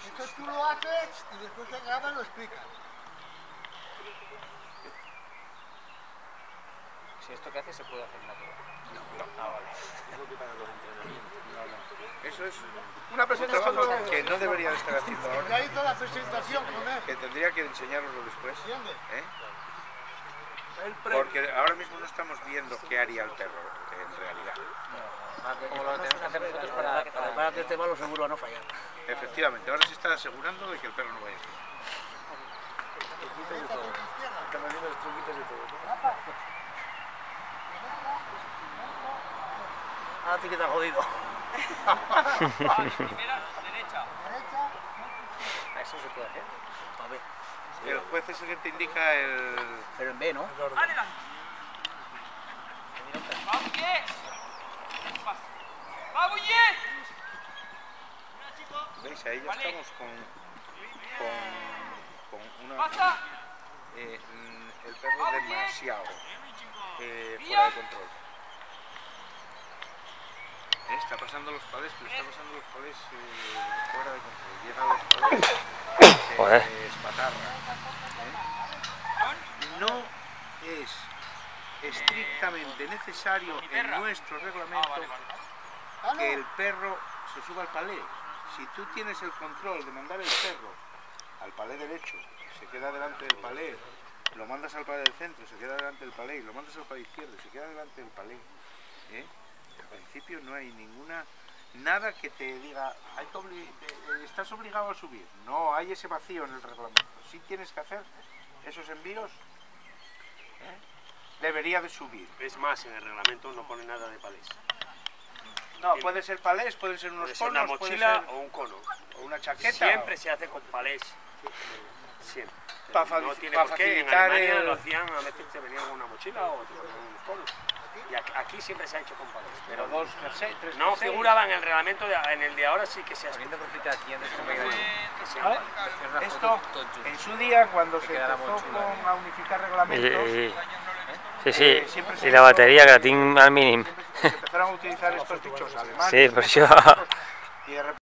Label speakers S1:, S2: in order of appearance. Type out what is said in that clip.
S1: Esto tú lo haces y después se graba y lo explicas.
S2: Si esto que hace se puede hacer en la prueba.
S3: No.
S2: Ah, vale.
S3: Eso es una presentación que no debería de estar haciendo ahora.
S1: Ya hizo la presentación con él.
S3: Que tendría que enseñaroslo después.
S1: ¿Entiendes?
S3: Porque ahora mismo no estamos viendo qué haría el perro en realidad.
S2: Como lo tenemos que hacer nosotros
S4: Para que este malo seguro no fallar.
S3: Efectivamente, ahora se está asegurando de que el perro no vaya a fallar.
S4: Están haciendo los truquitos y todo. Ahora sí que te ha jodido.
S2: Primera, derecha. Eso se puede hacer.
S4: A ver.
S3: El juez es el que te indica el...
S4: Pero en B, ¿no?
S2: Adelante. ¡Vamos, yes! ¡Vamos, yes!
S3: ¿Veis? Ahí ya estamos con una...
S2: ¡Pasa!
S3: el perro demasiado fuera de control. Está pasando los palés, pero está pasando los palés fuera de control. Llegan los palés, se espatarra. No es estrictamente necesario en nuestro reglamento que el perro se suba al palé. Si tú tienes el control de mandar el perro al palé derecho, se queda delante del palé, lo mandas al palé del centro, se queda delante del palé, lo mandas al palé izquierdo, se queda delante del palé. Al principio no hay nada que te diga estás obligado a subir. No hay ese vacío en el reglamento. Si tienes que hacer esos envíos, debería de subir.
S5: Es más, en el reglamento no pone nada de palés.
S3: No, puede ser palés, pueden ser unos
S5: Puede ser
S3: conos,
S5: una
S3: puede
S5: mochila
S3: ser
S5: o un cono.
S3: o una chaqueta.
S5: Siempre se hace con palés. Siempre. No tiene por qué. En
S3: facilitar
S5: Alemania lo hacían, a veces te venían con una mochila o te ponían unos conos. Y aquí siempre se ha hecho con palés.
S3: Pero dos jersey, tres
S5: No
S3: jersey.
S5: figuraba en el reglamento, en el de ahora sí que se ha
S2: Poniendo profita aquí antes que me
S3: Esto, en su día, cuando se empezó a unificar reglamentos,
S6: Sí,
S3: siempre
S6: y la batería que la tinc al mínim.
S3: se empezaron a utilizar estos dichos alemanes.
S6: Sí, per això.
S3: Y de repente